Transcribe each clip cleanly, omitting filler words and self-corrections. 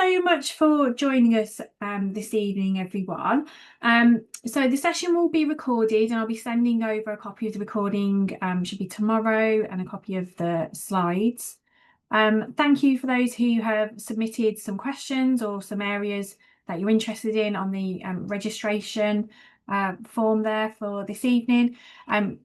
so much for joining us this evening, everyone. So the session will be recorded and I'll be sending over a copy of the recording, should be tomorrow, and a copy of the slides. Thank you for those who have submitted some questions or some areas that you're interested in on the registration form there for this evening.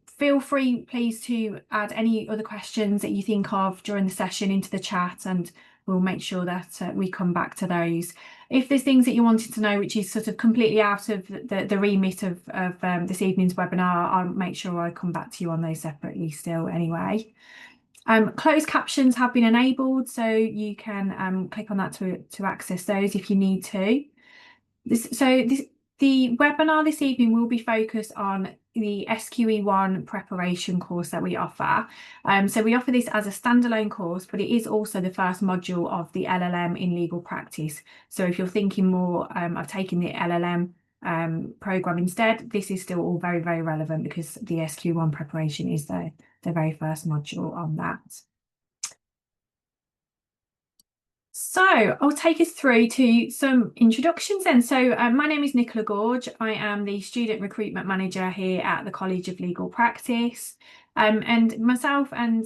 Feel free, please, to add any other questions that you think of during the session into the chat, and we'll make sure that we come back to those. If there's things that you wanted to know which is sort of completely out of the remit of this evening's webinar, I'll make sure I come back to you on those separately still anyway. Closed captions have been enabled, so you can click on that to access those if you need to. The webinar this evening will be focused on the SQE1 preparation course that we offer. So we offer this as a standalone course, but it is also the first module of the LLM in legal practice. So if you're thinking more of taking the LLM program instead, this is still all very, very relevant because the SQE1 preparation is the very first module on that. So I'll take us through to some introductions then. So my name is Nicola Gordge. I am the Student Recruitment Manager here at the College of Legal Practice. And myself and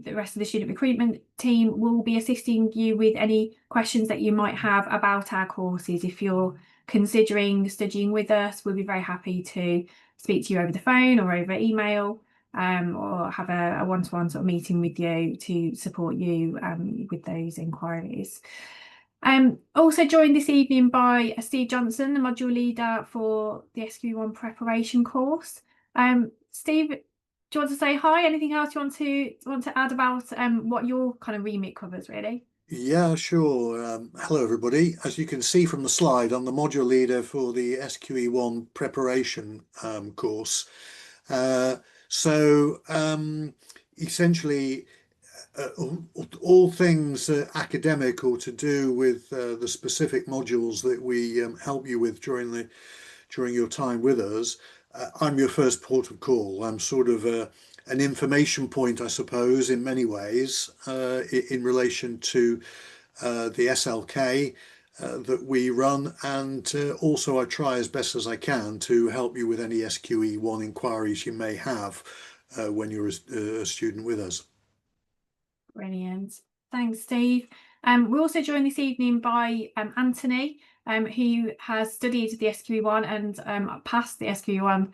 the rest of the student recruitment team will be assisting you with any questions that you might have about our courses. If you're considering studying with us, we'll be very happy to speak to you over the phone or over email. Or have a one-to-one sort of meeting with you to support you with those inquiries. Also joined this evening by Steve Johnson, the module leader for the SQE1 Preparation Course. Steve, do you want to say hi? Anything else you want to add about what your kind of remit covers, really? Yeah, sure. Hello, everybody. As you can see from the slide, I'm the module leader for the SQE1 Preparation course. So essentially, all things academic or to do with the specific modules that we help you with during your time with us, I'm your first port of call. I'm sort of an information point, I suppose, in many ways, in relation to the SLK that we run, and also I try as best as I can to help you with any SQE1 inquiries you may have when you're a student with us. Brilliant. Thanks, Steve. We're also joined this evening by Anthony, who has studied the SQE1 and passed the SQE1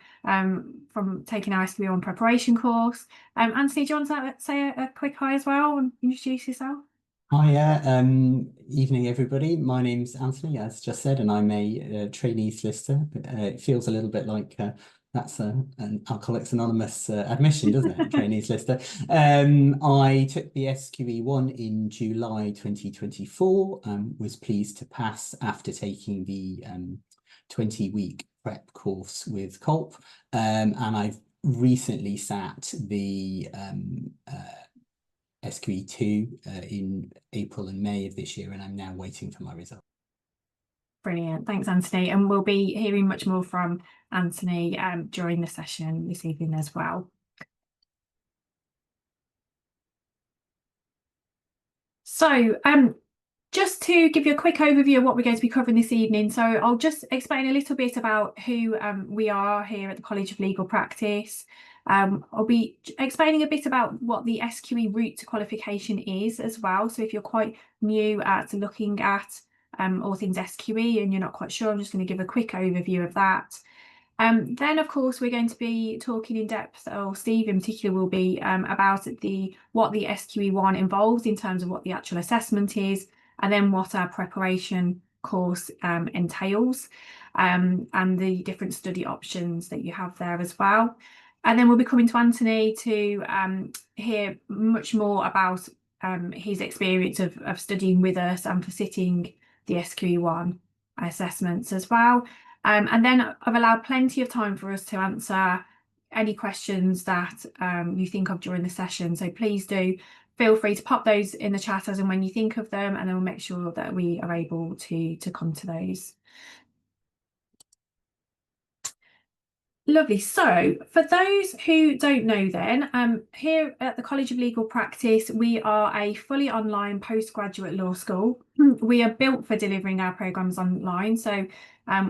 from taking our SQE1 preparation course. Anthony, do you want to say a quick hi as well and introduce yourself? Hiya, evening everybody. My name's Anthony, as just said, and I'm a trainee solicitor. It feels a little bit like that's an Alcoholics Anonymous admission, doesn't it? Trainee solicitor. I took the SQE1 in July 2024. Was pleased to pass after taking the 20-week prep course with COLP, and I've recently sat the SQE2 in April and May of this year, and I'm now waiting for my result. Brilliant. Thanks, Anthony. And we'll be hearing much more from Anthony during the session this evening as well. So just to give you a quick overview of what we're going to be covering this evening. So I'll just explain a little bit about who we are here at the College of Legal Practice. I'll be explaining a bit about what the SQE route to qualification is as well. So if you're quite new at looking at all things SQE and you're not quite sure, I'm just going to give a quick overview of that. Then, of course, we're going to be talking in depth, or Steve in particular will be, about what the SQE1 involves in terms of what the actual assessment is, and then what our preparation course entails, and the different study options that you have there as well. And then we'll be coming to Anthony to hear much more about his experience of studying with us and for sitting the SQE1 assessments as well. And then I've allowed plenty of time for us to answer any questions that you think of during the session. So please do feel free to pop those in the chat as and when you think of them, and then we'll make sure that we are able to come to those. Lovely. So for those who don't know then, here at the College of Legal Practice, we are a fully online postgraduate law school. We are built for delivering our programmes online. So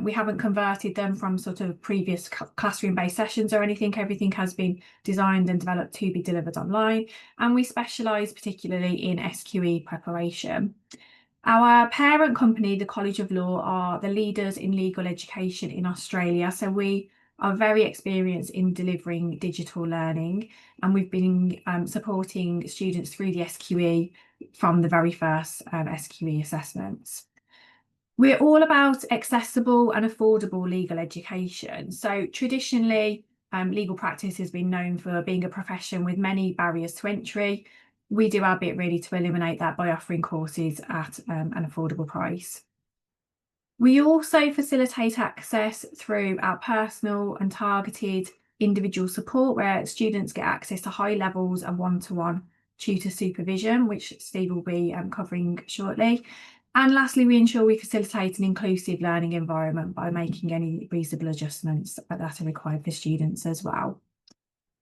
we haven't converted them from sort of previous classroom-based sessions or anything. Everything has been designed and developed to be delivered online. And we specialise particularly in SQE preparation. Our parent company, the College of Law, are the leaders in legal education in Australia. So we are very experienced in delivering digital learning, and we've been supporting students through the SQE from the very first SQE assessments. We're all about accessible and affordable legal education. So traditionally, legal practice has been known for being a profession with many barriers to entry. We do our bit really to eliminate that by offering courses at an affordable price. We also facilitate access through our personal and targeted individual support, where students get access to high levels of one-to-one tutor supervision, which Steve will be covering shortly. And lastly, we ensure we facilitate an inclusive learning environment by making any reasonable adjustments that are required for students as well.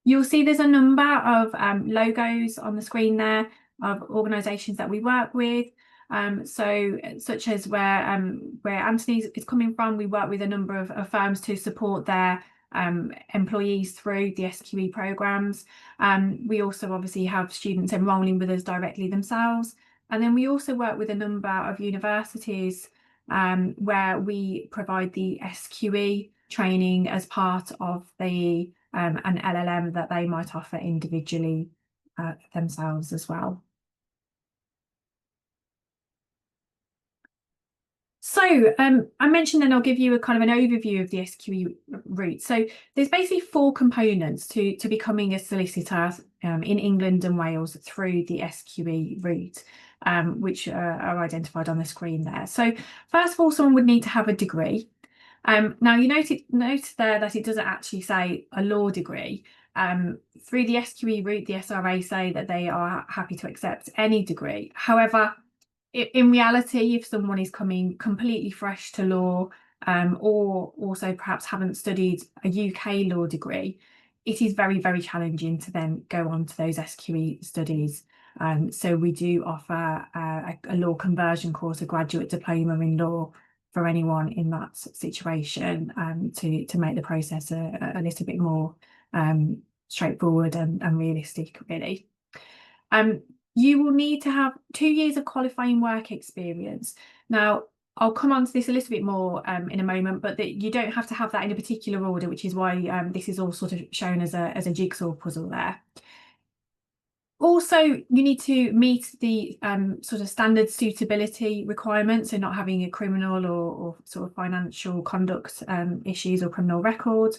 You'll see there's a number of logos on the screen there of organisations that we work with. So such as where Anthony is coming from, we work with a number of firms to support their employees through the SQE programmes. We also obviously have students enrolling with us directly themselves. And then we also work with a number of universities where we provide the SQE training as part of the an LLM that they might offer individually themselves as well. So I mentioned, and I'll give you a kind of an overview of the SQE route. So there's basically 4 components to becoming a solicitor in England and Wales through the SQE route, which are identified on the screen there. So first of all, someone would need to have a degree. Now you note there that it doesn't actually say a law degree. Through the SQE route, the SRA say that they are happy to accept any degree. However, in reality, if someone is coming completely fresh to law, or also perhaps haven't studied a UK law degree, it is very, very challenging to then go on to those SQE studies. So we do offer a law conversion course, a graduate diploma in law, for anyone in that situation, to make the process a little bit more straightforward and realistic, really. You will need to have 2 years of qualifying work experience. Now, I'll come on to this a little bit more in a moment, but you don't have to have that in a particular order, which is why this is all sort of shown as a jigsaw puzzle there. Also, you need to meet the sort of standard suitability requirements, so not having a criminal or sort of financial conduct issues or criminal record.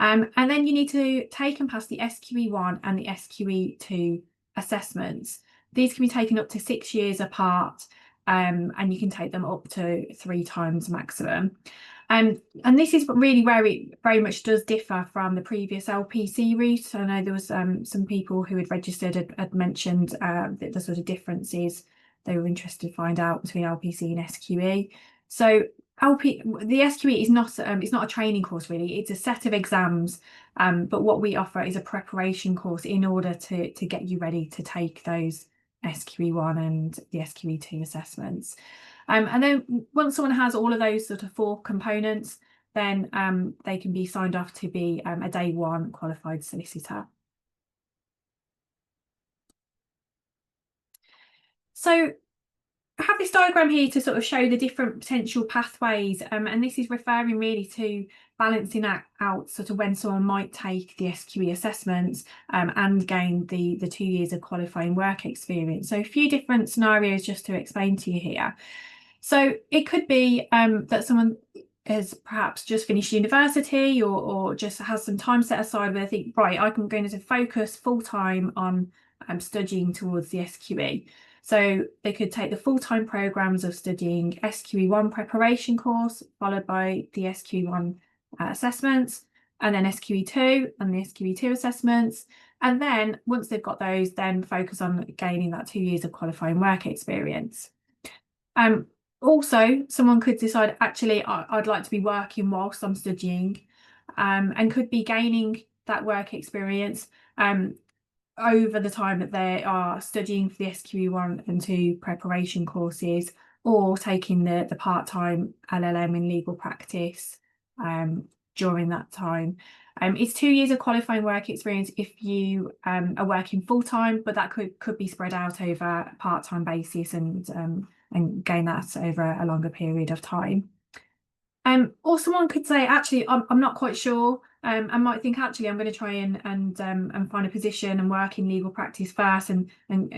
And then you need to take and pass the SQE1 and the SQE2 assessments. These can be taken up to 6 years apart, and you can take them up to 3 times maximum. And this is really where it very much does differ from the previous LPC route. I know there was some people who had registered had mentioned the sort of differences they were interested to find out between LPC and SQE. So the SQE is not it's not a training course really, it's a set of exams, but what we offer is a preparation course in order to get you ready to take those SQE1 and the SQE2 assessments. And then once someone has all of those sort of 4 components, then they can be signed off to be a day 1 qualified solicitor. So I have this diagram here to sort of show the different potential pathways, and this is referring really to balancing out sort of when someone might take the SQE assessments and gain the 2 years of qualifying work experience. So a few different scenarios just to explain to you here. So it could be that someone has perhaps just finished university or just has some time set aside where they think, right, I'm going to focus full time on studying towards the SQE. So they could take the full-time programmes of studying SQE1 Preparation Course, followed by the SQE1 assessments, and then SQE2 and the SQE2 assessments. And then once they've got those, then focus on gaining that 2 years of qualifying work experience. Also, someone could decide, actually, I'd like to be working whilst I'm studying. and could be gaining that work experience over the time that they are studying for the SQE1 and 2 preparation courses, or taking the part-time LLM in legal practice during that time. It's 2 years of qualifying work experience if you are working full-time, but that could be spread out over a part-time basis and gain that over a longer period of time. Or someone could say, actually, I'm not quite sure. I might think, actually, I'm going to try and find a position and work in legal practice first, and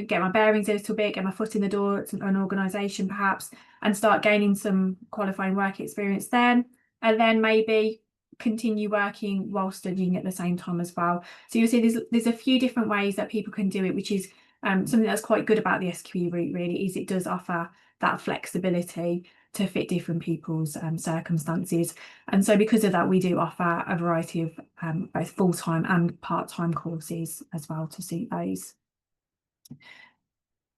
get my bearings a little bit, get my foot in the door at an organisation perhaps, and start gaining some qualifying work experience then, and then maybe continue working while studying at the same time as well. So you'll see there's a few different ways that people can do it, which is something that's quite good about the SQE route, really, is it does offer that flexibility to fit different people's circumstances. And so because of that, we do offer a variety of both full-time and part-time courses as well to suit those.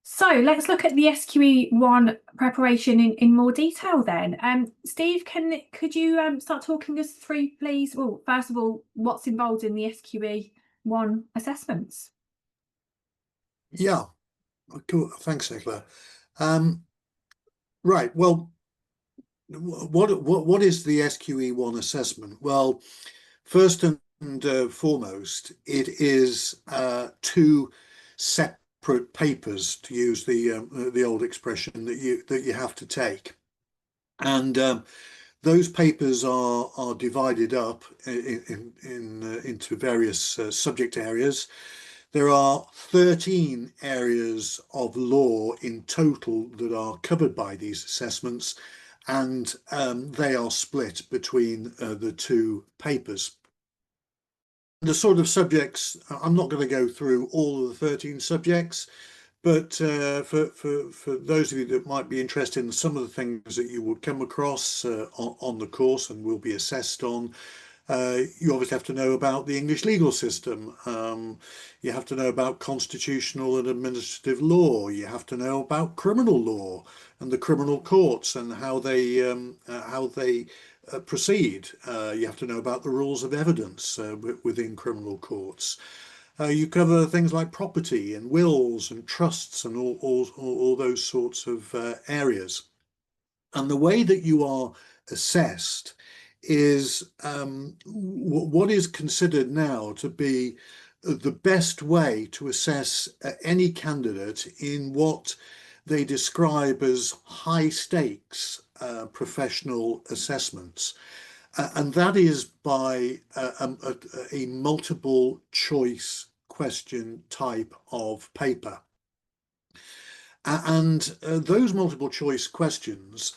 So let's look at the SQE1 preparation in more detail then. Steve, could you start talking us through, please? Well, first of all, what's involved in the SQE1 assessments? Yeah, cool. Thanks, Nicola. Right. Well, what is the SQE1 assessment? Well, first and foremost, it is 2 separate papers, to use the old expression, that you have to take, and those papers are divided up into various subject areas. There are 13 areas of law in total that are covered by these assessments, and they are split between the 2 papers. The sort of subjects, I'm not going to go through all of the 13 subjects, but for those of you that might be interested in some of the things that you would come across on the course and will be assessed on, you obviously have to know about the English legal system. You have to know about constitutional and administrative law. You have to know about criminal law and the criminal courts and how they proceed. You have to know about the rules of evidence within criminal courts. You cover things like property and wills and trusts and all those sorts of areas. And the way that you are assessed is what is considered now to be the best way to assess any candidate in what they describe as high stakes professional assessments. And that is by a multiple choice question type of paper. And those multiple choice questions,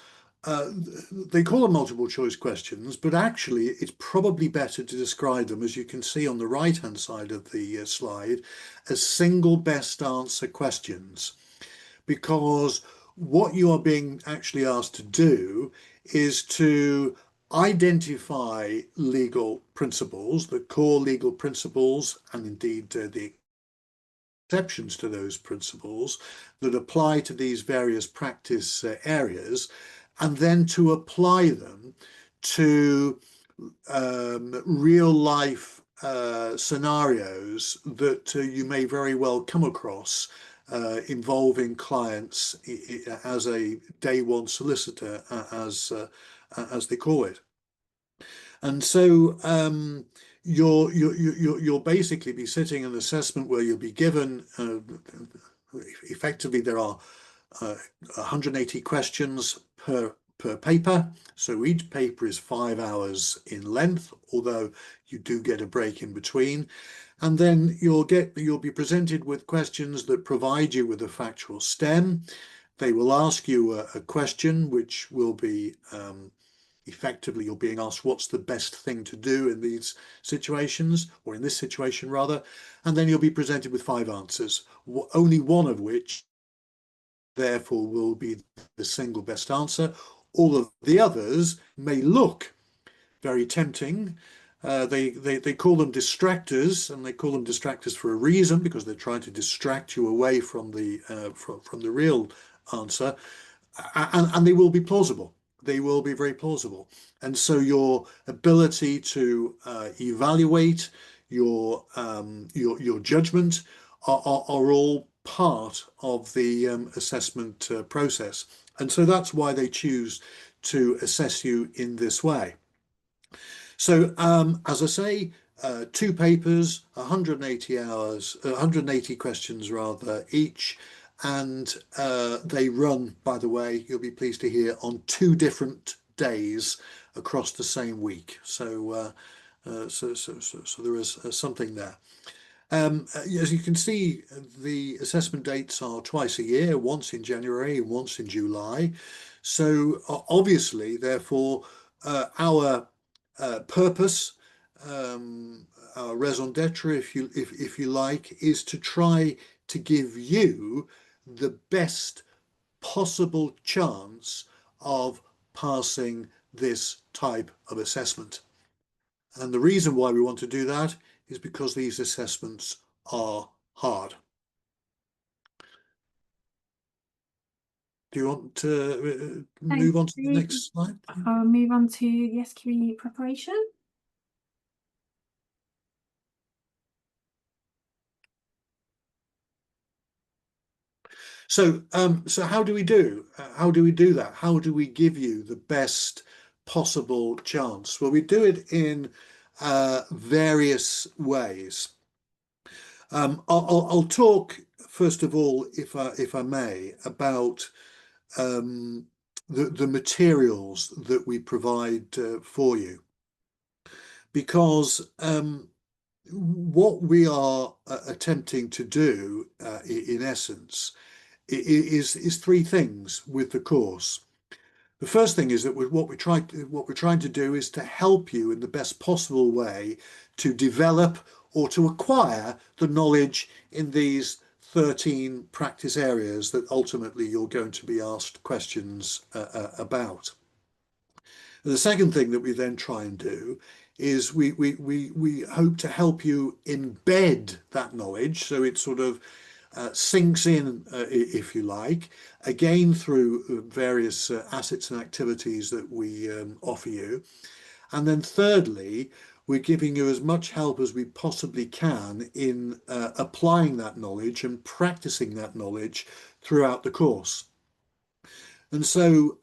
they call them multiple choice questions, but actually it's probably better to describe them, as you can see on the right hand side of the slide, as single best answer questions, because what you are being actually asked to do is to identify legal principles, the core legal principles, and indeed the exceptions to those principles that apply to these various practice areas, and then to apply them to real life scenarios that you may very well come across involving clients as a day one solicitor, as they call it. And so you'll basically be sitting in an assessment where you'll be given, effectively there are 180 questions per paper. So each paper is 5 hours in length, although you do get a break in between. And then you'll be presented with questions that provide you with a factual stem. They will ask you a question which will be effectively, you're being asked what's the best thing to do in these situations, or in this situation rather, and then you'll be presented with 5 answers, only one of which therefore will be the single best answer. All of the others may look very tempting. They call them distractors, and they call them distractors for a reason, because they're trying to distract you away from the real answer, and they will be plausible. they will be very plausible. And so your ability to evaluate your judgment are all part of the assessment process. And so that's why they choose to assess you in this way. So as I say, 2 papers, 180 hours, 180 questions rather each, and they run, by the way, you'll be pleased to hear, on 2 different days across the same week. So so there is something there. As you can see, the assessment dates are twice a year, once in January and once in July. So obviously, therefore, our purpose, our raison d'etre, if you like, is to try to give you the best possible chance of passing this type of assessment. And the reason why we want to do that is because these assessments are hard. Do you want to move on to the next slide? I'll move on to the SQE preparation. So, so how do we do? How do we do that? How do we give you the best possible chance? Well, we do it in various ways. I'll talk first of all, if I may, about the materials that we provide for you, because what we are attempting to do in essence is 3 things with the course. The first thing is that what we're trying to do is to help you in the best possible way to develop or to acquire the knowledge in these 13 practice areas that ultimately you're going to be asked questions about. The second thing that we then try and do is we hope to help you embed that knowledge, so it sort of sinks in, if you like, again through various assets and activities that we offer you. And then thirdly, we're giving you as much help as we possibly can in applying that knowledge and practicing that knowledge throughout the course. And so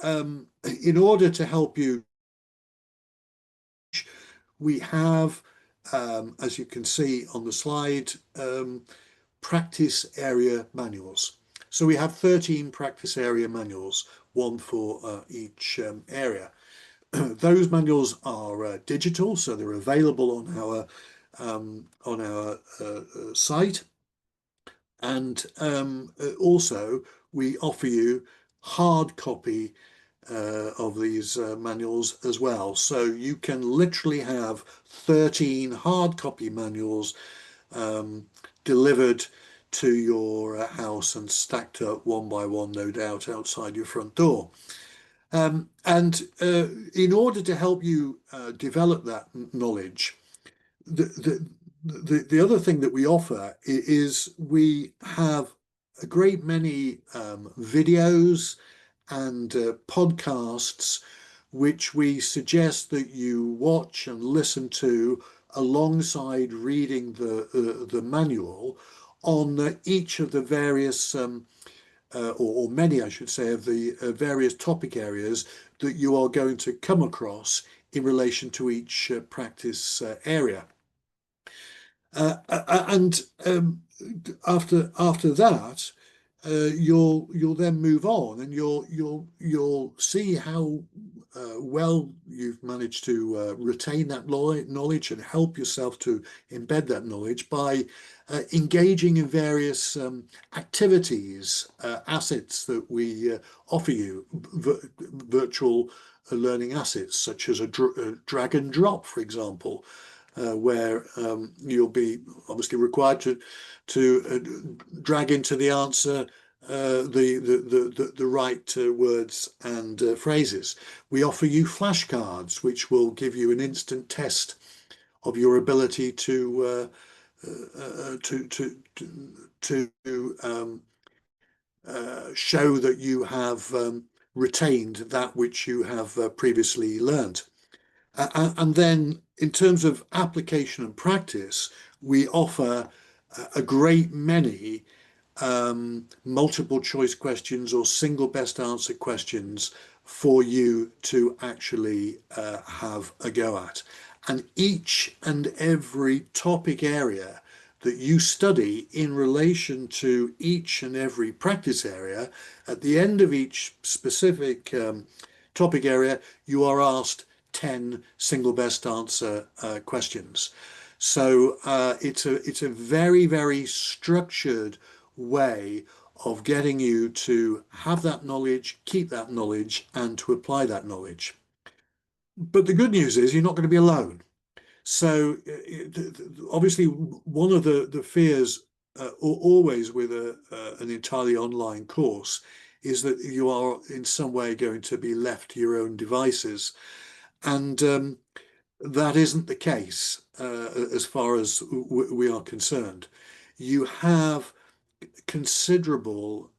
in order to help you, we have, as you can see on the slide, practice area manuals. So we have 13 practice area manuals, 1 for each area. Those manuals are digital, so they're available on our site, and also we offer you hard copy of these manuals as well. So you can literally have 13 hard copy manuals delivered to your house and stacked up 1 by 1, no doubt, outside your front door. And in order to help you develop that knowledge, the other thing that we offer is we have a great many videos and podcasts which we suggest that you watch and listen to alongside reading the manual on each of the various or many, I should say, of the various topic areas that you are going to come across in relation to each practice area. And after that, you'll then move on, and you'll see how well you've managed to retain that knowledge and help yourself to embed that knowledge by engaging in various activities, assets that we offer you, virtual learning assets such as a drag and drop, for example, where you'll be obviously required to drag into the answer the right words and phrases. We offer you flashcards, which will give you an instant test of your ability to show that you have retained that which you have previously learned. And then in terms of application and practice, we offer a great many multiple choice questions or single best answer questions for you to actually have a go at. And each and every topic area that you study in relation to each and every practice area, at the end of each specific topic area, you are asked 10 single best answer questions. So it's a very, very structured way of getting you to have that knowledge, keep that knowledge, and to apply that knowledge. But the good news is you're not going to be alone. So obviously one of the fears always with an entirely online course is that you are in some way going to be left to your own devices. And that isn't the case as far as we are concerned. You have considerable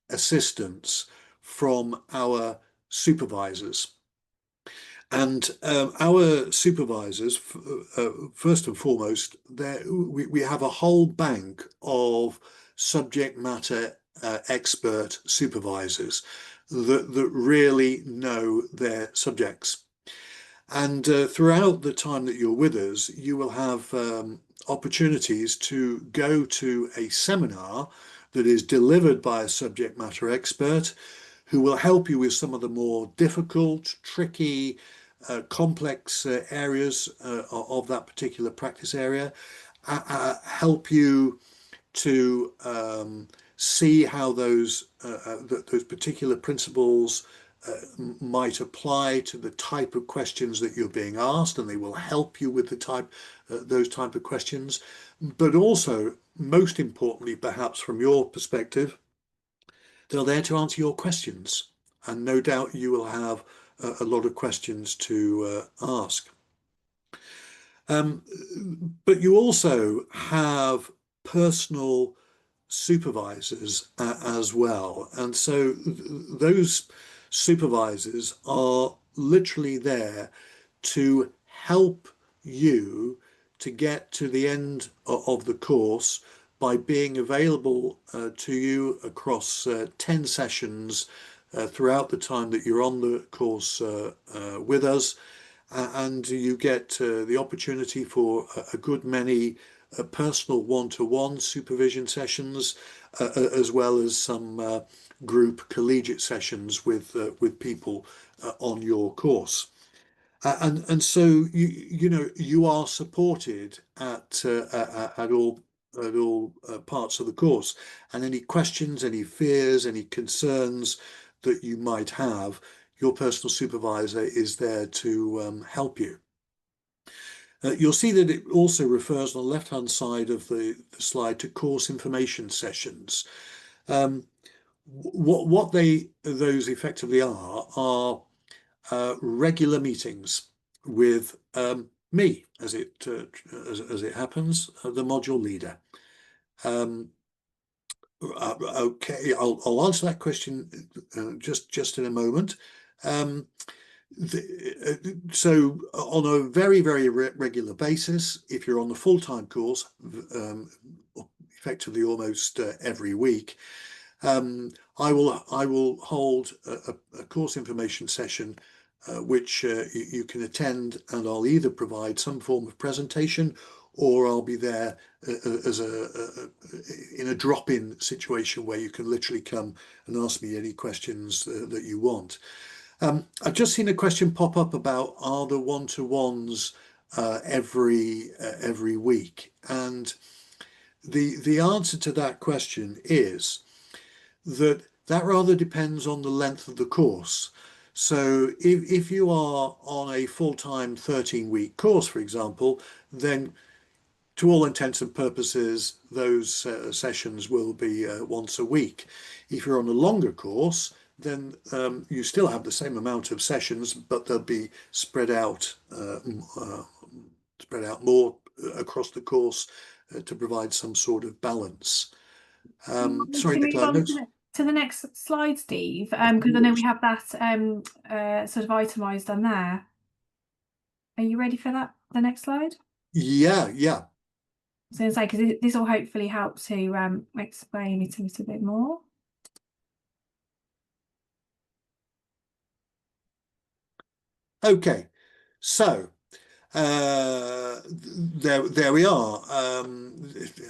assistance from our supervisors. And our supervisors, first and foremost, we have a whole bank of subject matter expert supervisors that really know their subjects. And throughout the time that you're with us, you will have opportunities to go to a seminar that is delivered by a subject matter expert who will help you with some of the more difficult, tricky, complex areas of that particular practice area, help you to see how those particular principles might apply to the type of questions that you're being asked, and they will help you with the those type of questions. But also, most importantly, perhaps from your perspective, they're there to answer your questions, and no doubt you will have a lot of questions to ask. But you also have personal supervisors as well. And so those supervisors are literally there to help you to get to the end of the course by being available to you across 10 sessions throughout the time that you're on the course with us. And you get the opportunity for a good many personal one-to-one supervision sessions, as well as some group collegiate sessions with people on your course. And so you are supported at all parts of the course, and any questions, any fears, any concerns that you might have, your personal supervisor is there to help you. You'll see that it also refers on the left-hand side of the slide to course information sessions. What those effectively are regular meetings with me, as it happens, the module leader. Okay, I'll answer that question just in a moment. So on a very, very regular basis, if you're on the full-time course, effectively almost every week, I will hold a course information session which you can attend, and I'll either provide some form of presentation, or I'll be there as in a drop-in situation where you can literally come and ask me any questions that you want. I've just seen a question pop up about, are there one-to-ones every week? And the answer to that question is that rather depends on the length of the course. So if you are on a full-time 13-week course, for example, then to all intents and purposes, those sessions will be once a week. If you're on a longer course, then you still have the same amount of sessions, but they'll be spread out more across the course to provide some sort of balance. Sorry, Nicola. To to the next slide, Steve, because I know we have that sort of itemised on there. Are you ready for that? The next slide? Yeah. So I say, because this will hopefully help to explain it a little bit more. Okay, so there we are.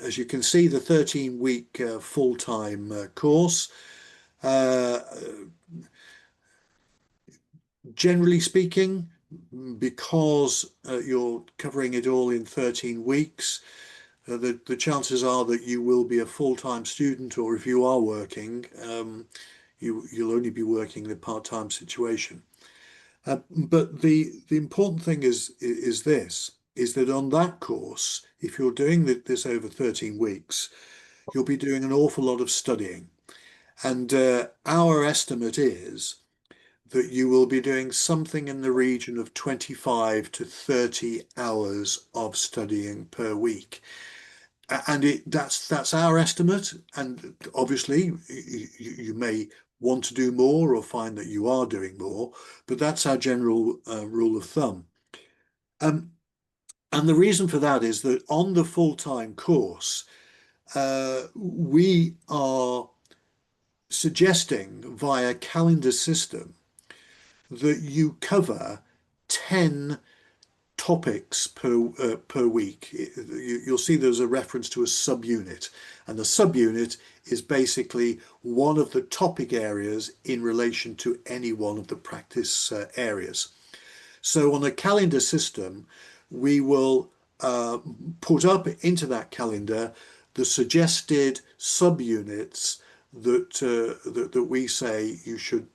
As you can see, the 13-week full-time course. Generally speaking, because you're covering it all in 13 weeks, the chances are that you will be a full-time student, or if you are working, you'll only be working in a part-time situation. But the important thing is that on that course, if you're doing this over 13 weeks, you'll be doing an awful lot of studying. And our estimate is that you will be doing something in the region of 25 to 30 hours of studying per week. And that's our estimate. And obviously, you may want to do more or find that you are doing more, but that's our general rule of thumb. And the reason for that is that on the full-time course, we are suggesting via calendar system that you cover 10 topics per week. You'll see there's a reference to a subunit, and the subunit is basically one of the topic areas in relation to any one of the practice areas. So on a calendar system, we will put up into that calendar the suggested subunits that we say you should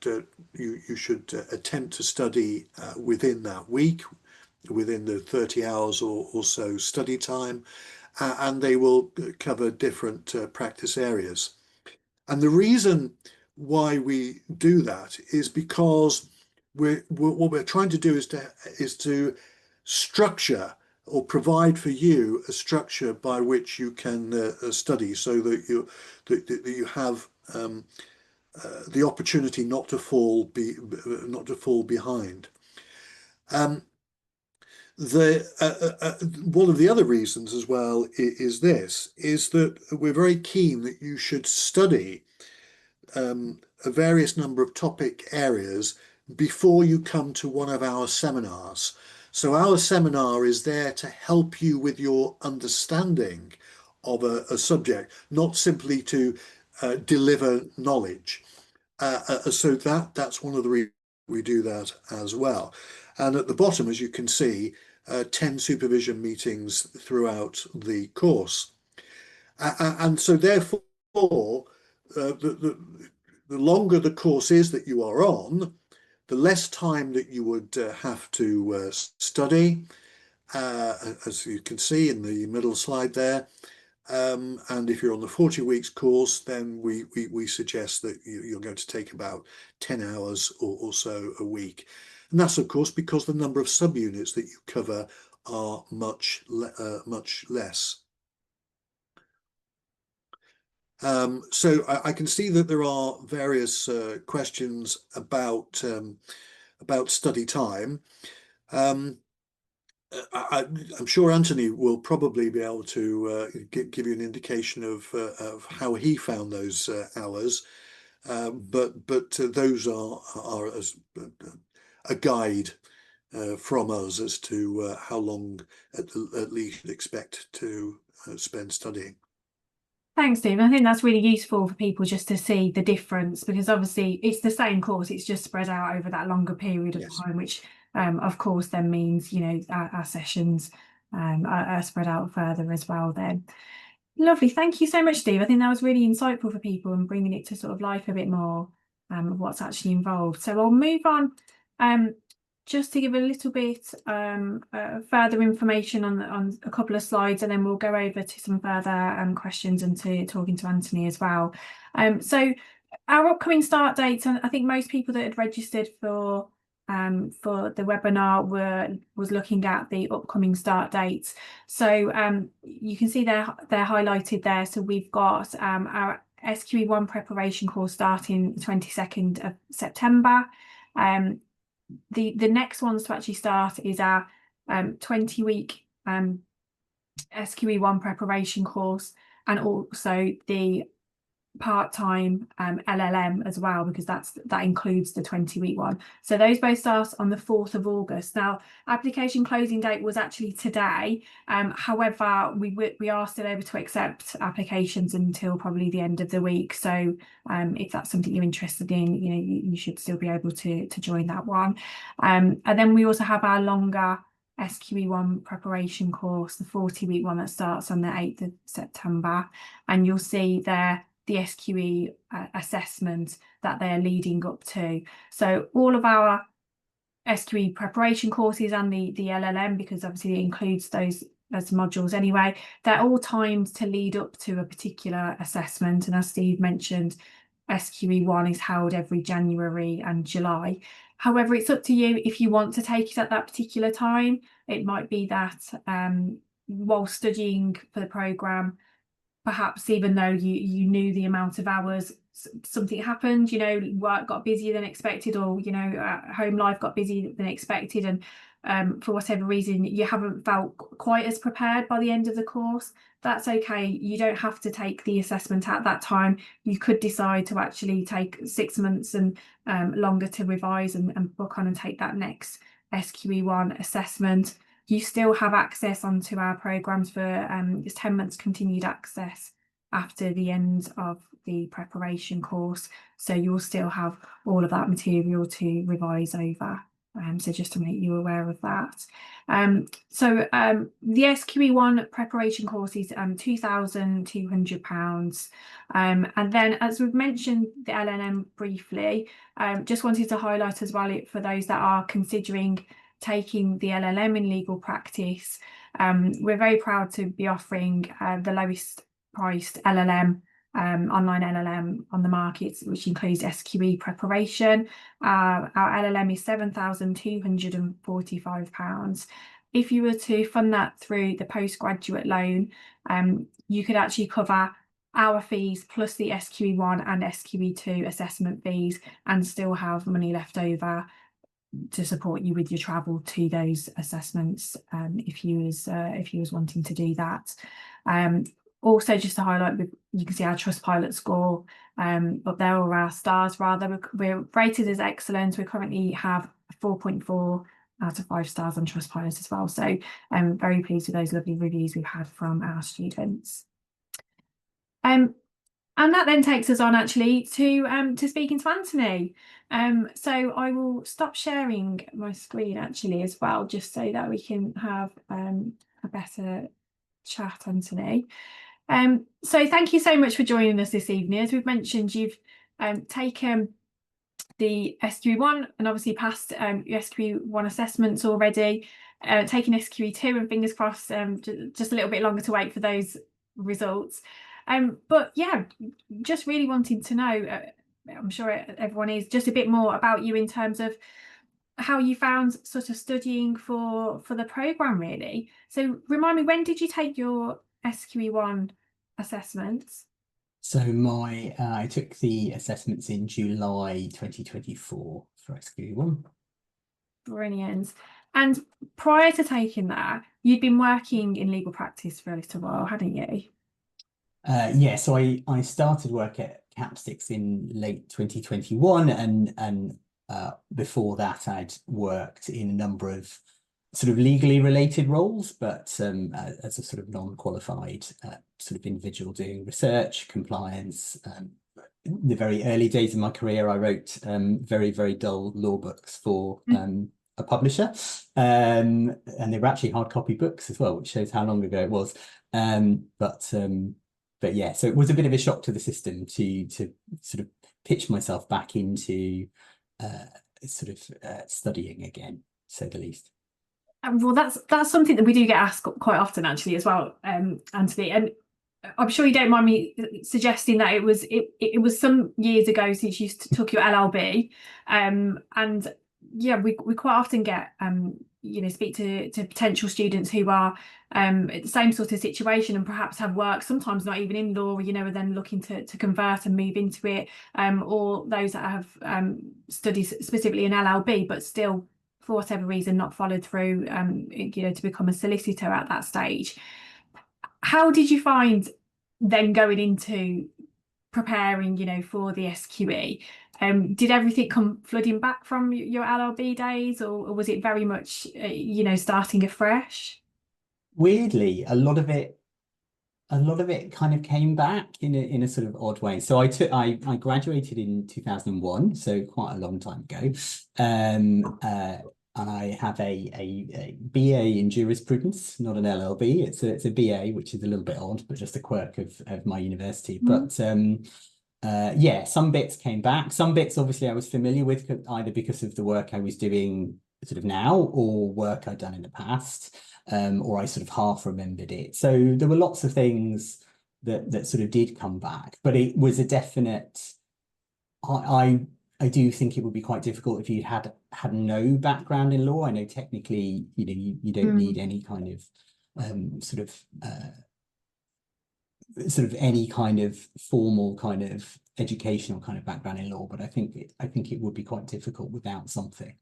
attempt to study within that week, within the 30 hours or so study time, and they will cover different practice areas. And the reason why we do that is because what we're trying to do is to structure or provide for you a structure by which you can study, so that you have the opportunity not to fall behind. One of the other reasons as well is that we're very keen that you should study a various number of topic areas before you come to one of our seminars. So our seminar is there to help you with your understanding of a subject, not simply to deliver knowledge. So that's one of the reasons we do that as well. And at the bottom, as you can see, 10 supervision meetings throughout the course. And so therefore, the longer the course is that you are on, the less time that you would have to study, as you can see in the middle slide there. And if you're on the 40 weeks course, then we suggest that you're going to take about 10 hours or so a week. And that's, of course, because the number of subunits that you cover are much less. So I can see that there are various questions about study time. I'm sure Anthony will probably be able to give you an indication of how he found those hours, but those are as a guide from us as to how long at least you'd expect to spend studying. Thanks, Steve. I think that's really useful for people just to see the difference, because obviously it's the same course, it's just spread out over that longer period of time, which of course then means, you know, our sessions are spread out further as well then. Lovely. Thank you so much, Steve. I think that was really insightful for people and bringing it to sort of life a bit more of what's actually involved. So I'll move on just to give a little bit further information on a couple of slides, and then we'll go over to some further questions and to talking to Anthony as well. So our upcoming start dates, and I think most people that had registered for the webinar was looking at the upcoming start dates. So you can see they're highlighted there. So we've got our SQE1 Preparation Course starting the 22nd of September. The next ones to actually start is our 20-week SQE1 Preparation Course, and also the part-time LLM as well, because that includes the 20-week one. So those both start on the 4th of August. Now, application closing date was actually today. However, we are still able to accept applications until probably the end of the week. So if that's something you're interested in, you should still be able to join that one. And then we also have our longer SQE1 preparation course, the 40-week one that starts on the 8th of September. And you'll see there the SQE assessment that they're leading up to. So all of our SQE preparation courses and the LLM, because obviously it includes those as modules anyway, they're all timed to lead up to a particular assessment. And as Steve mentioned, SQE1 is held every January and July. However, it's up to you if you want to take it at that particular time. It might be that while studying for the programme, perhaps even though you knew the amount of hours, something happened, work got busier than expected, or home life got busier than expected, and for whatever reason you haven't felt quite as prepared by the end of the course. That's okay. You don't have to take the assessment at that time. You could decide to actually take 6 months and longer to revise and book on and take that next SQE1 assessment. You still have access onto our programmes for 10 months continued access after the end of the preparation course. So you'll still have all of that material to revise over. So just to make you aware of that. So the SQE1 preparation course is £2,200. And then, as we've mentioned the LLM briefly, just wanted to highlight as well for those that are considering taking the LLM in legal practice, we're very proud to be offering the lowest priced LLM, online LLM on the market, which includes SQE preparation. Our LLM is £7,245. If you were to fund that through the postgraduate loan, you could actually cover our fees plus the SQE1 and SQE2 assessment fees and still have money left over to support you with your travel to those assessments, if you was wanting to do that. Also, just to highlight, you can see our Trustpilot score up there, or our stars rather. We're rated as excellent. We currently have 4.4 out of 5 stars on Trustpilot as well. So I'm very pleased with those lovely reviews we've had from our students. And that then takes us on actually to speaking to Anthony. So I will stop sharing my screen actually as well, just so that we can have a better chat, Anthony. So thank you so much for joining us this evening. As we've mentioned, you've taken the SQE1 and obviously passed your SQE1 assessments already, taking SQE2, and fingers crossed just a little bit longer to wait for those results. But yeah, just really wanting to know, I'm sure everyone is, just a bit more about you in terms of how you found sort of studying for the programme, really. So remind me, when did you take your SQE1 assessments? So I took the assessments in July 2024 for SQE1. Brilliant. And prior to taking that, you'd been working in legal practice for a little while, hadn't you? Yeah, so I started work at Capsticks in late 2021, and before that I'd worked in a number of sort of legally related roles, but as a sort of non-qualified sort of individual doing research, compliance. In the very early days of my career, I wrote very, very dull law books for a publisher, and they were actually hard copy books as well, which shows how long ago it was. But yeah, so it was a bit of a shock to the system to sort of pitch myself back into studying again, to say the least. Well, that's something that we do get asked quite often actually as well, Anthony, and I'm sure you don't mind me suggesting that it was some years ago since you took your LLB, and yeah, we quite often get speak to potential students who are the same sort of situation and perhaps have work, sometimes not even in law, are then looking to convert and move into it, or those that have studied specifically in LLB but still for whatever reason not followed through to become a solicitor at that stage. How did you find then going into preparing for the SQE? Did everything come flooding back from your LLB days, or was it very much starting afresh? Weirdly, a lot of it kind of came back in a sort of odd way. So I graduated in 2001, so quite a long time ago. And I have a BA in jurisprudence, not an LLB. It's a BA, which is a little bit odd, but just a quirk of my university. But yeah, some bits came back. Some bits obviously I was familiar with, either because of the work I was doing sort of now or work I'd done in the past, or I sort of half remembered it. So there were lots of things that sort of did come back, but it was a definite. I do think it would be quite difficult if you had no background in law. I know technically, you don't need any kind of sort of any kind of formal kind of educational kind of background in law, but I think it would be quite difficult without something.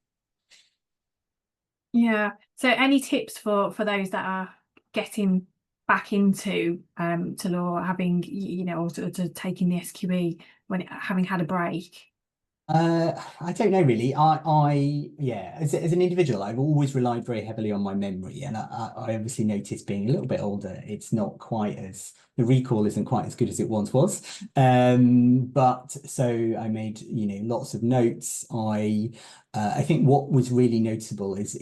Yeah. So any tips for those that are getting back into to law, having or to taking the SQE having had a break? I don't know really. Yeah, as an individual, I've always relied very heavily on my memory, and I obviously noticed being a little bit older, it's not quite as, the recall isn't quite as good as it once was. But so I made lots of notes. I think what was really noticeable is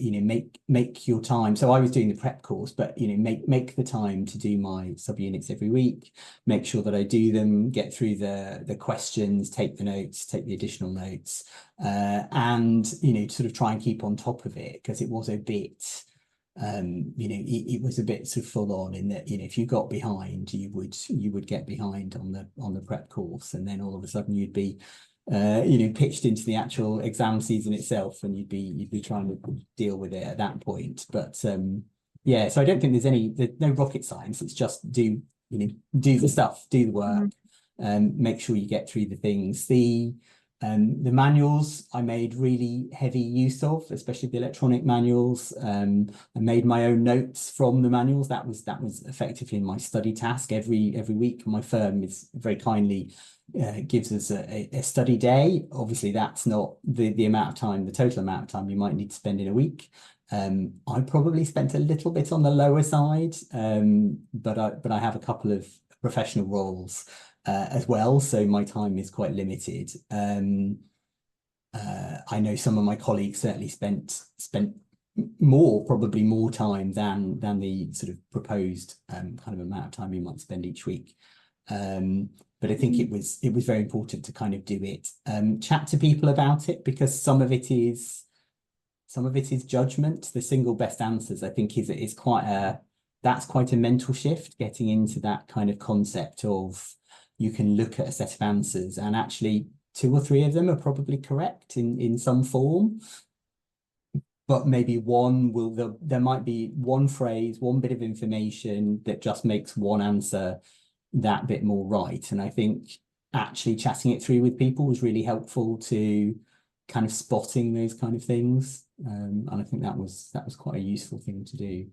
make your time. So I was doing the prep course, but make the time to do my subunits every week. Make sure that I do them, get through the questions, take the notes, take the additional notes, and sort of try and keep on top of it, because it was a bit it was a bit sort of full on in that if you got behind, you would get behind on the prep course, and then all of a sudden you'd be pitched into the actual exam season itself, and you'd be trying to deal with it at that point. But yeah, so I don't think there's no rocket science. It's just do the stuff, do the work, make sure you get through the things. The manuals I made really heavy use of, especially the electronic manuals. I made my own notes from the manuals. That was effectively my study task every week. My firm is very kindly gives us a study day. Obviously, that's not the amount of time, the total amount of time you might need to spend in a week. I probably spent a little bit on the lower side, but I have a couple of professional roles as well, so my time is quite limited. I know some of my colleagues certainly spent probably more time than the sort of proposed kind of amount of time you might spend each week. But I think it was very important to kind of do it, chat to people about it, because some of it is judgment. The single best answers, I think, is quite a mental shift, getting into that kind of concept of you can look at a set of answers and actually 2 or 3 of them are probably correct in some form, but maybe there might be one phrase, one bit of information that just makes one answer that bit more right. And I think actually chatting it through with people was really helpful to kind of spotting those kind of things. And I think that was quite a useful thing to do.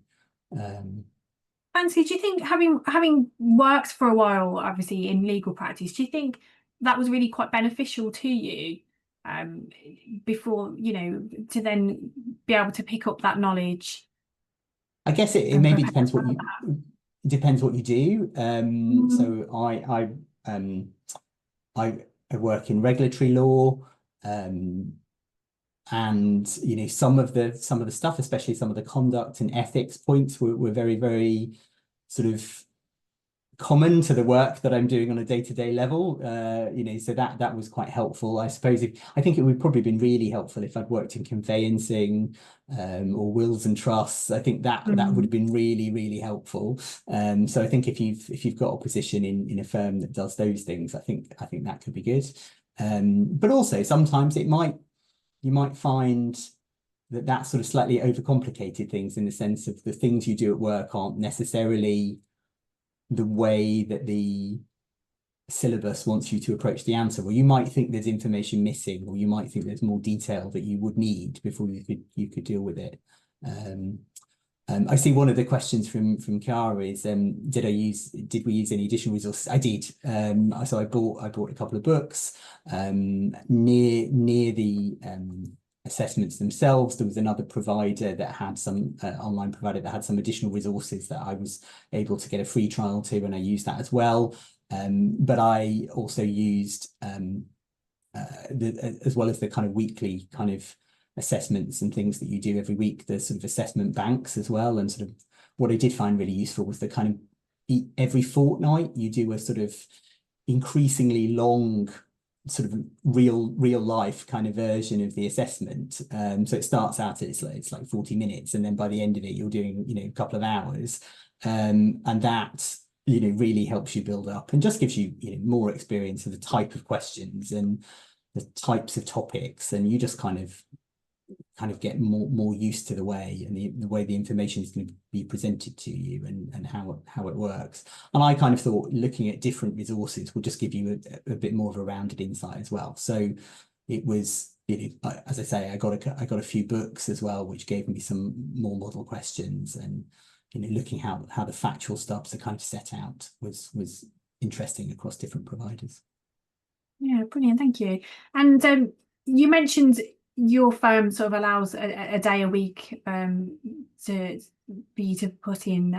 Nancy, do you think having worked for a while, obviously in legal practice, do you think that was really quite beneficial to you before, to then be able to pick up that knowledge? I guess it maybe depends what you do. So I work in regulatory law, and some of the stuff, especially some of the conduct and ethics points, were very, very sort of common to the work that I'm doing on a day-to-day level. So that was quite helpful. I suppose I think it would probably been really helpful if I'd worked in conveyancing or wills and trusts. I think that would have been really, really helpful. So I think if you've got a position in a firm that does those things, I think that could be good. But also sometimes you might find that sort of slightly overcomplicated things, in the sense of the things you do at work aren't necessarily the way that the syllabus wants you to approach the answer. Well, you might think there's information missing, or you might think there's more detail that you would need before you could deal with it. I see one of the questions from Chiara is, did we use any additional resources? I did. So I bought a couple of books. Near the assessments themselves, there was another provider that had some online provider that had some additional resources that I was able to get a free trial to, and I used that as well. But I also used as well as the kind of weekly kind of assessments and things that you do every week, the sort of assessment banks as well. And sort of what I did find really useful was the kind of every fortnight you do a sort of increasingly long sort of real life kind of version of the assessment. So it starts out it's like 40 minutes, and then by the end of it you're doing, you know, a couple of hours, and that, you know, really helps you build up and just gives you, you know, more experience of the type of questions and the types of topics, and you just kind of get more used to the way and the way the information is going to be presented to you, and how it works. And I kind of thought looking at different resources will just give you a bit more of a rounded insight as well. So it was, you know, as I say, I got a few books as well, which gave me some more model questions, and, you know, looking how the factual stubs are kind of set out was interesting across different providers. Yeah, brilliant, thank you. And you mentioned your firm sort of allows a day a week for you to put in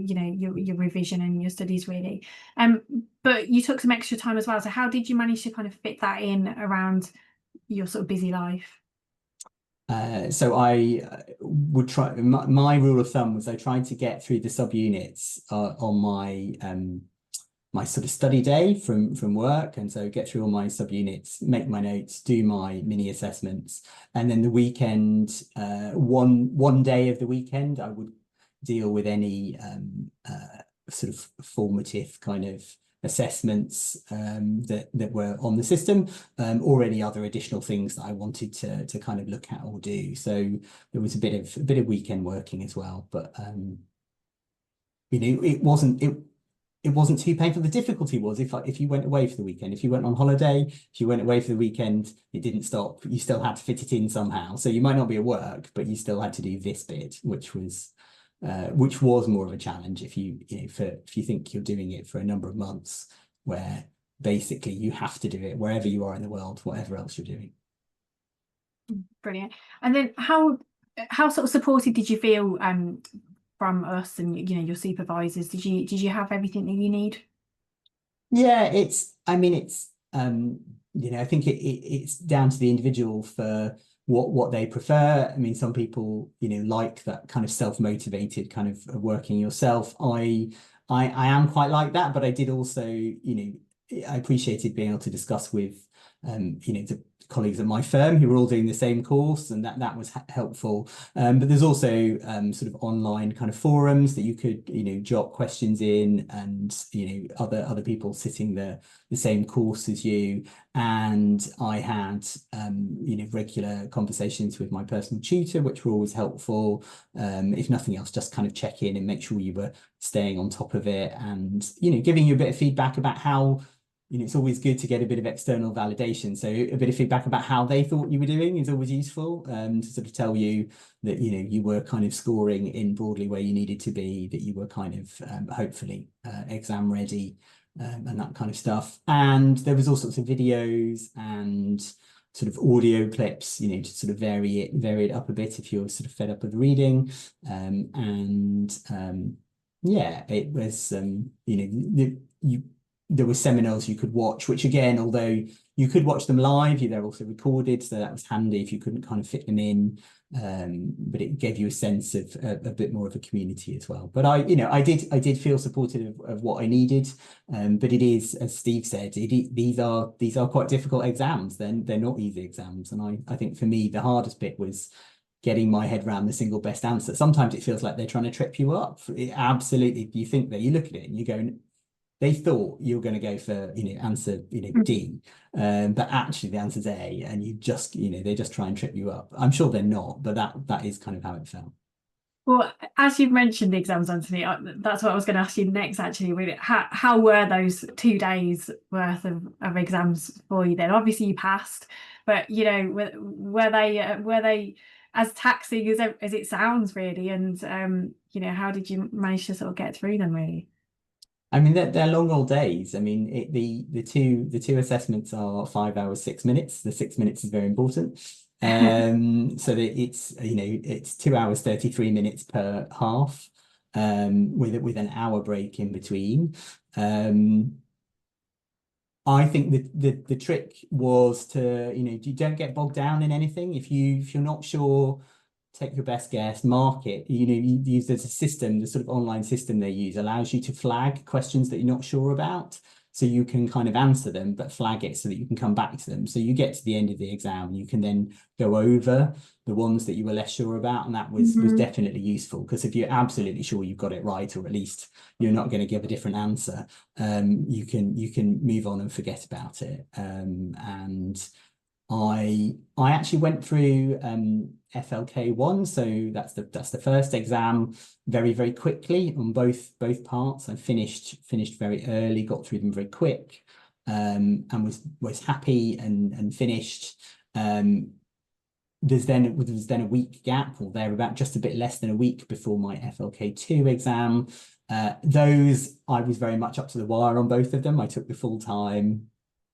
you know, your revision and your studies, really. But you took some extra time as well. So how did you manage to kind of fit that in around your sort of busy life? So I would try, my rule of thumb was I tried to get through the subunits on my my sort of study day from work, and so get through all my subunits, make my notes, do my mini assessments, and then the weekend, one day of the weekend, I would deal with any sort of formative kind of assessments that were on the system, or any other additional things that I wanted to kind of look at or do. So there was a bit of weekend working as well, but you know, it wasn't too painful. The difficulty was if you went away for the weekend, if you went on holiday, if you went away for the weekend, it didn't stop. You still had to fit it in somehow. So you might not be at work, but you still had to do this bit, which was more of a challenge if you think you're doing it for a number of months, where basically you have to do it wherever you are in the world, whatever else you're doing. Brilliant. And then how sort of supported did you feel from us and, you know, your supervisors? Did you have everything that you need? Yeah, I you know, I think it's down to the individual for what they prefer. I mean, some people, you know, like that kind of self-motivated kind of working yourself. I am quite like that, but I did also, you know, I appreciated being able to discuss with you know, the colleagues at my firm who were all doing the same course, and that was helpful. But there's also sort of online kind of forums that you could, you know, jot questions in, and, you know, other people sitting the same course as you. And I had you know, regular conversations with my personal tutor, which were always helpful. If nothing else, just kind of check in and make sure you were staying on top of it, and, you know, giving you a bit of feedback about how, you know, it's always good to get a bit of external validation. So a bit of feedback about how they thought you were doing is always useful, to sort of tell you that, you know, you were kind of scoring in broadly where you needed to be, that you were kind of hopefully exam ready, and that kind of stuff. And there was all sorts of videos and sort of audio clips, you know, to sort of vary it up a bit if you're sort of fed up with reading. Yeah, it was, you know, there were seminars you could watch, which again, although you could watch them live, they're also recorded, so that was handy if you couldn't kind of fit them in. But it gave you a sense of a bit more of a community as well. But I did feel supportive of what I needed. But it is, as Steve said, these are quite difficult exams. They're not easy exams, and I think for me the hardest bit was getting my head around the single best answer. Sometimes it feels like they're trying to trip you up. Absolutely, you think that, you look at it and you go, they thought you were going to go for, answer, D, but actually the answer's A, and you just, they just try and trip you up. I'm sure they're not, but that is kind of how it felt. Well, as you've mentioned the exams, Anthony, that's what I was going to ask you next, actually. With how were those 2 days worth of exams for you then? Obviously you passed, but were they as taxing as it sounds, really? And how did you manage to sort of get through them, really? I mean, they're long old days. I mean, the two assessments are 5 hours, 6 minutes. The 6 minutes is very important. So that it's 2 hours, 33 minutes per half, with an hour break in between. I think the trick was to, you don't get bogged down in anything. If you're not sure, take your best guess, mark it. You use, there's a system, the sort of online system they use allows you to flag questions that you're not sure about. So you can kind of answer them, but flag it so that you can come back to them. So you get to the end of the exam and you can then go over the ones that you were less sure about. And that was definitely useful, because if you're absolutely sure you've got it right, or at least you're not going to give a different answer, you can move on and forget about it. And I actually went through FLK1, so that's the first exam very, very quickly on both parts. I finished very early, got through them very quick, and was happy and finished. There's then a week gap, or thereabout, just a bit less than a week before my FLK2 exam. Those I was very much up to the wire on both of them. I took the full time.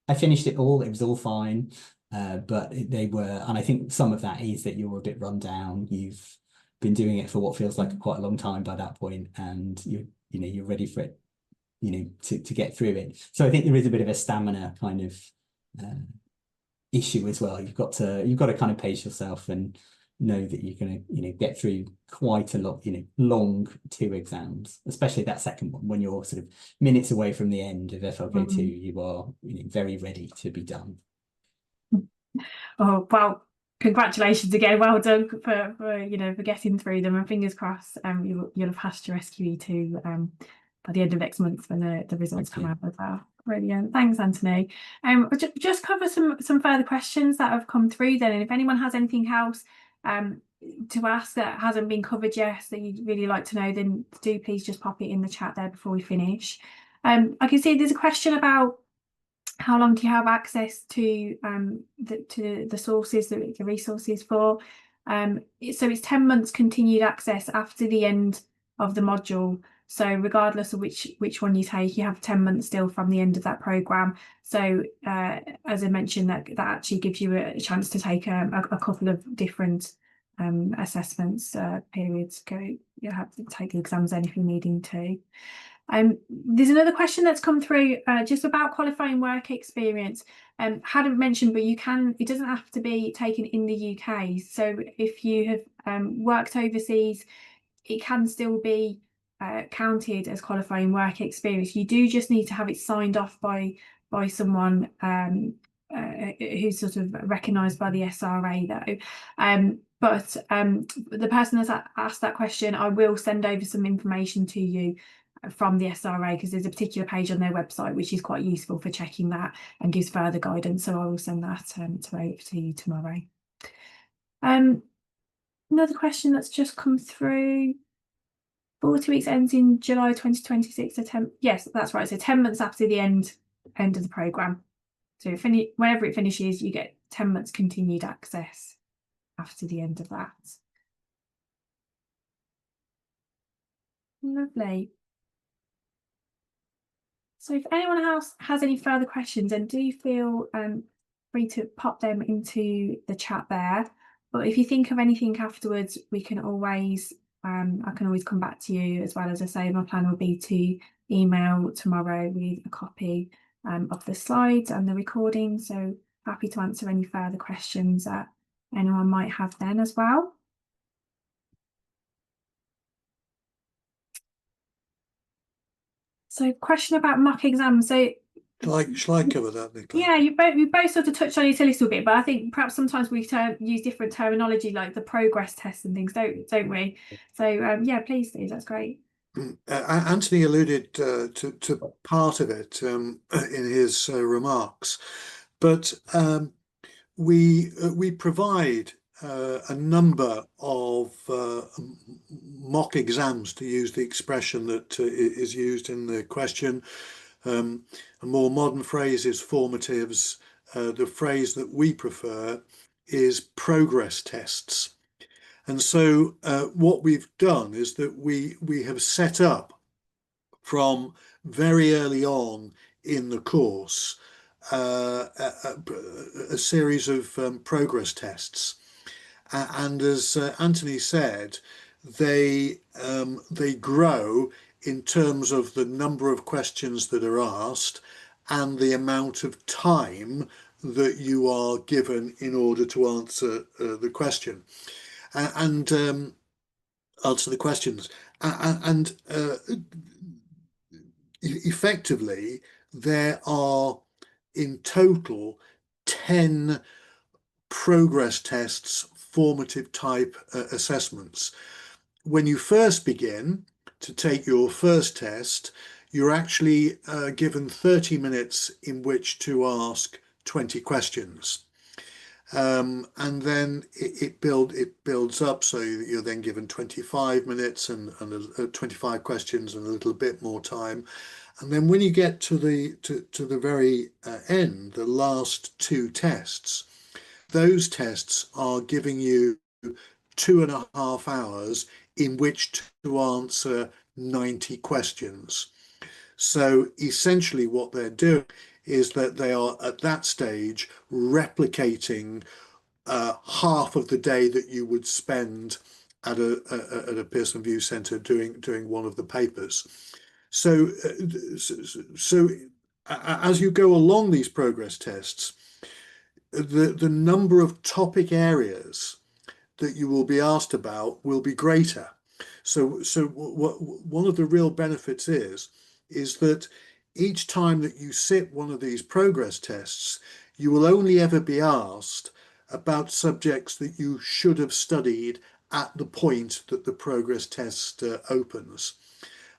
I finished it all. It was all fine. But they were, and I think some of that is that you're a bit run down. You've been doing it for what feels like quite a long time by that point, and you're ready for it, to get through it. So I think there is a bit of a stamina kind of issue as well. You've got to kind of pace yourself and know that you're going to get through quite a lot, long 2 exams, especially that second one when you're sort of minutes away from the end of FLK2. You are very ready to be done. Oh, well, congratulations again. Well done for getting through them, and fingers crossed you'll have passed your SQE2 by the end of next month when the results come out as well. Brilliant. Thanks, Anthony. Just cover some further questions that have come through then, and if anyone has anything else to ask that hasn't been covered yet that you'd really like to know, then do please just pop it in the chat there before we finish. I can see there's a question about how long do you have access to the sources, the resources for. So it's 10 months continued access after the end of the module. So regardless of which one you take, you have 10 months still from the end of that programme. So as I mentioned, that actually gives you a chance to take a couple of different assessments periods. You'll have to take the exams then if you're needing to. There's another question that's come through just about qualifying work experience. Hadn't mentioned, but it doesn't have to be taken in the UK. So if you have worked overseas, it can still be counted as qualifying work experience. You do just need to have it signed off by someone who's sort of recognised by the SRA though. But the person that's asked that question, I will send over some information to you from the SRA, because there's a particular page on their website which is quite useful for checking that and gives further guidance. So I will send that over to you tomorrow. Another question that's just come through. 40 weeks ends in July 2026. Yes, that's right. So 10 months after the end of the programme. So whenever it finishes, you get 10 months continued access after the end of that. Lovely. So if anyone else has any further questions, then do feel free to pop them into the chat there. But if you think of anything afterwards, we can always, I can always come back to you. As well, as I say, my plan will be to email tomorrow with a copy of the slides and the recording. So happy to answer any further questions that anyone might have then as well. So question about mock exams. So shall I cover that, Nicola? Yeah, you both sort of touched on it a little bit, but I think perhaps sometimes we use different terminology, like the progress tests and things, don't we? So yeah, please do. That's great. Anthony alluded to part of it in his remarks, but we provide a number of mock exams, to use the expression that is used in the question. A more modern phrase is formatives. The phrase that we prefer is progress tests. And so what we've done is that we have set up from very early on in the course a series of progress tests. And as Anthony said, they grow in terms of the number of questions that are asked and the amount of time that you are given in order to answer the question and answer the questions. And effectively, there are in total 10 progress tests, formative type assessments. When you first begin to take your first test, you're actually given 30 minutes in which to ask 20 questions. And then it builds up, so you're then given 25 minutes and 25 questions and a little bit more time. And then when you get to the very end, the last 2 tests, those tests are giving you 2.5 hours in which to answer 90 questions. So essentially what they're doing is that they are at that stage replicating half of the day that you would spend at a Pearson VUE Centre doing one of the papers. So as you go along these progress tests, the number of topic areas that you will be asked about will be greater. So one of the real benefits is that each time that you sit one of these progress tests, you will only ever be asked about subjects that you should have studied at the point that the progress test opens.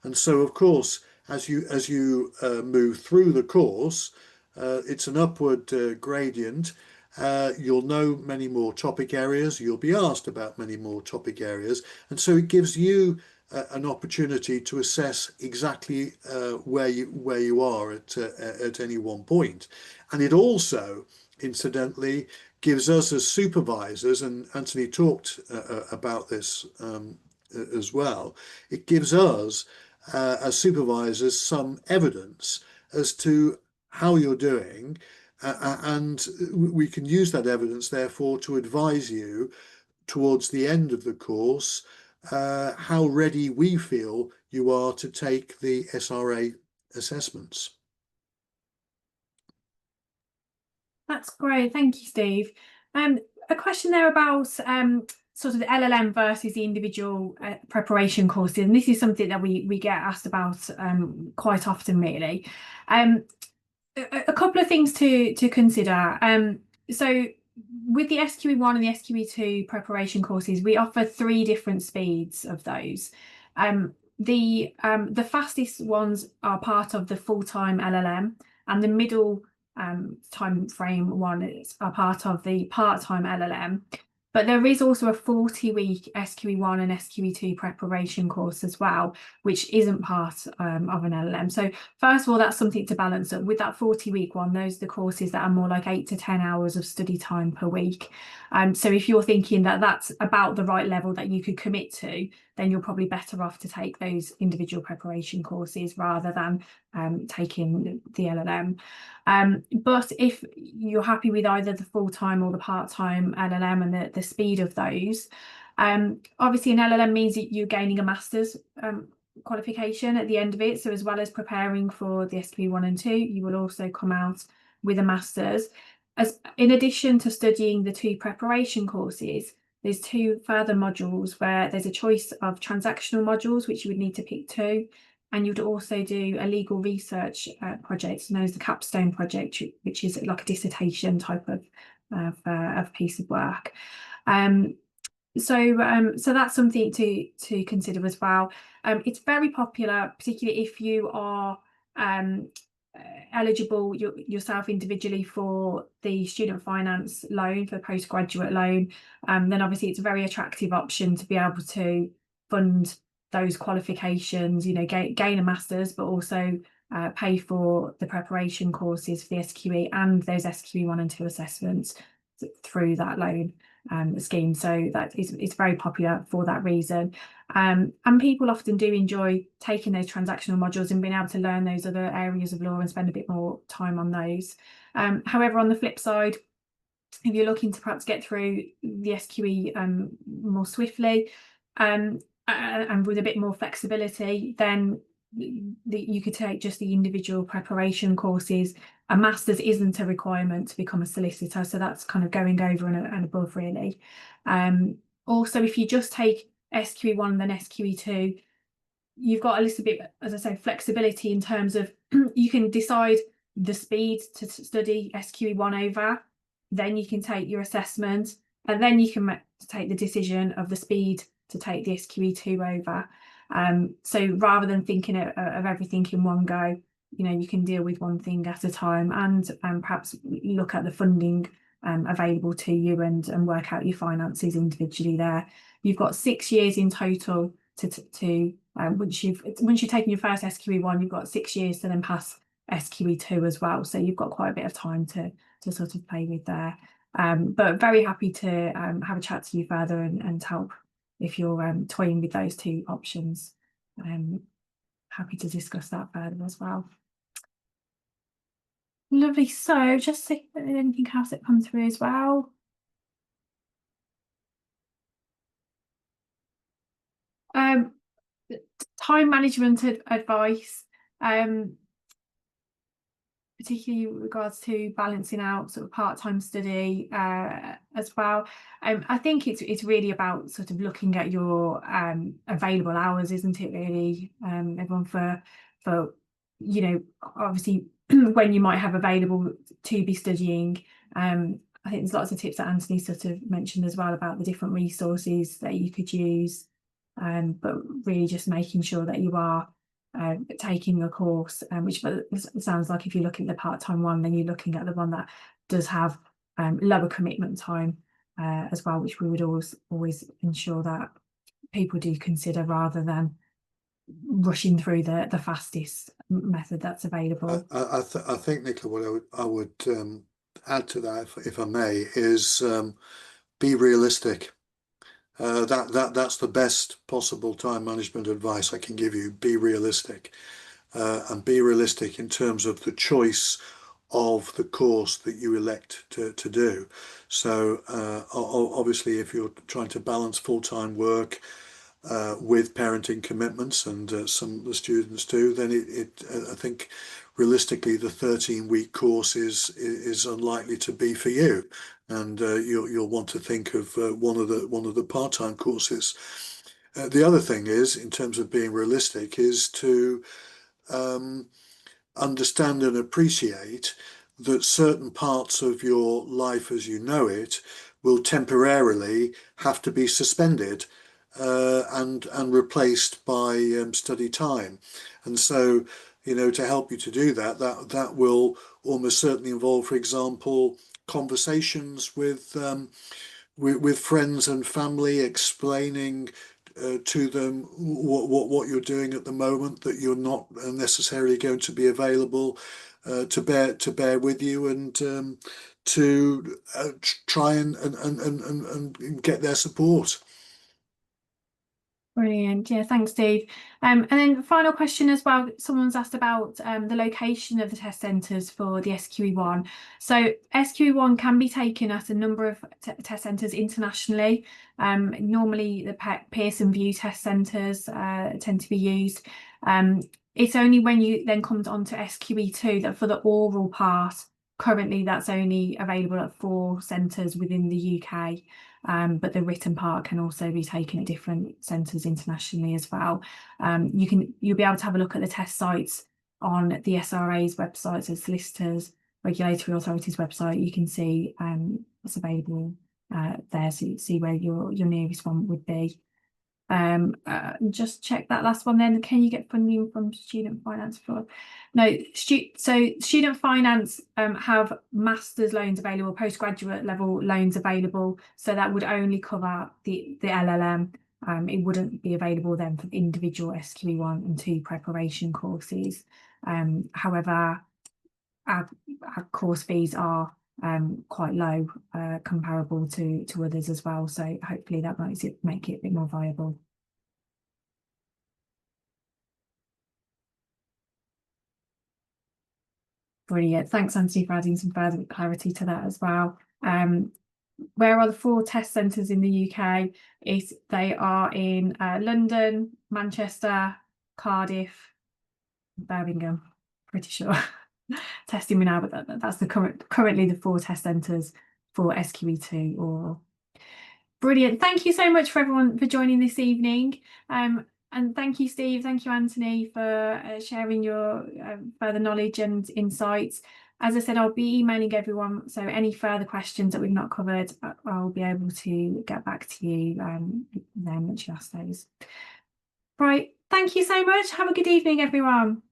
And so, of course, as you move through the course, it's an upward gradient. You'll know many more topic areas. You'll be asked about many more topic areas. And so it gives you an opportunity to assess exactly where you are at any one point. And it also, incidentally, gives us as supervisors, and Anthony talked about this as well, it gives us as supervisors some evidence as to how you're doing, and we can use that evidence therefore to advise you towards the end of the course how ready we feel you are to take the SRA assessments. That's great, thank you, Steve. A question there about sort of the LLM versus the individual preparation courses, and this is something that we get asked about quite often, really. A couple of things to consider. So with the SQE1 and the SQE2 preparation courses, we offer 3 different speeds of those. The fastest ones are part of the full-time LLM, and the middle time frame ones are part of the part-time LLM. But there is also a 40-week SQE1 and SQE2 preparation course as well, which isn't part of an LLM. So first of all, that's something to balance up. With that 40-week one, those are the courses that are more like 8 to 10 hours of study time per week. So if you're thinking that that's about the right level that you could commit to, then you're probably better off to take those individual preparation courses rather than taking the LLM. But if you're happy with either the full-time or the part-time LLM and the speed of those, obviously an LLM means that you're gaining a master's qualification at the end of it. So as well as preparing for the SQE1 and 2, you will also come out with a master's. In addition to studying the 2 preparation courses, there's 2 further modules where there's a choice of transactional modules, which you would need to pick 2. And you'd also do a legal research project known as the capstone project, which is like a dissertation type of piece of work. So that's something to consider as well. It's very popular, particularly if you are eligible yourself individually for the student finance loan, for the postgraduate loan. Then obviously it's a very attractive option to be able to fund those qualifications, you know, gain a master's, but also pay for the preparation courses for the SQE and those SQE1 and 2 assessments through that loan scheme. So that it's very popular for that reason. And people often do enjoy taking those transactional modules and being able to learn those other areas of law and spend a bit more time on those. However, on the flip side, if you're looking to perhaps get through the SQE more swiftly and with a bit more flexibility, then you could take just the individual preparation courses. A master's isn't a requirement to become a solicitor, so that's kind of going over and above really. Also, if you just take SQE1 and then SQE2, you've got a little bit, as I say, flexibility in terms of you can decide the speed to study SQE1 over, then you can take your assessment, and then you can take the decision of the speed to take the SQE2 over. So rather than thinking of everything in one go, you know, you can deal with one thing at a time and perhaps look at the funding available to you and work out your finances individually there. You've got 6 years in total to once you've taken your first SQE1, you've got 6 years to then pass SQE2 as well. So you've got quite a bit of time to sort of play with there. But very happy to have a chat to you further and help if you're toying with those two options. Happy to discuss that further as well. Lovely. So just see if there's anything else that comes through as well. Time management advice, particularly in regards to balancing out sort of part-time study as well. I think it's really about sort of looking at your available hours, isn't it really, everyone, for you know, obviously when you might have available to be studying. I think there's lots of tips that Anthony sort of mentioned as well about the different resources that you could use, but really just making sure that you are taking your course, which sounds like if you're looking at the part-time one, then you're looking at the one that does have lower commitment time as well, which we would always ensure that people do consider rather than rushing through the fastest method that's available. I think, Nicola, what I would add to that, if I may, is be realistic. That's the best possible time management advice I can give you. Be realistic, and be realistic in terms of the choice of the course that you elect to do. So obviously, if you're trying to balance full-time work with parenting commitments, and some of the students do, then I think realistically the 13-week course is unlikely to be for you, and you'll want to think of one of the part-time courses. The other thing is, in terms of being realistic, is to understand and appreciate that certain parts of your life as you know it will temporarily have to be suspended and replaced by study time. And so, you know, to help you to do that will almost certainly involve, for example, conversations with friends and family, explaining to them what you're doing at the moment, that you're not necessarily going to be available to bear with you, and to try and get their support. Brilliant. Yeah, thanks, Steve. And then the final question as well, someone's asked about the location of the test centres for the SQE1. So SQE1 can be taken at a number of test centres internationally. Normally the Pearson VUE test centres tend to be used. It's only when you then come on to SQE2 that for the oral part, currently that's only available at 4 centres within the UK. But the written part can also be taken at different centres internationally as well. You'll be able to have a look at the test sites on the SRA's website, so solicitors, regulatory authorities website. You can see what's available there, so you see where your nearest one would be. Just check that last one then. Can you get funding from student finance for? No, so student finance have master's loans available, postgraduate level loans available, so that would only cover the LLM. It wouldn't be available then for individual SQE1 and 2 preparation courses. However, our course fees are quite low, comparable to others as well, so hopefully that makes it a bit more viable. Brilliant. Thanks, Anthony, for adding some further clarity to that as well. Where are the 4 test centres in the UK? They are in London, Manchester, Cardiff, Birmingham, pretty sure. Testing me now, but that's currently the 4 test centres for SQE2 oral. Brilliant. Thank you so much for everyone for joining this evening. And thank you, Steve. Thank you, Anthony, for sharing your further knowledge and insights. As I said, I'll be emailing everyone, so any further questions that we've not covered, I'll be able to get back to you then once you ask those. Right. Thank you so much. Have a good evening, everyone.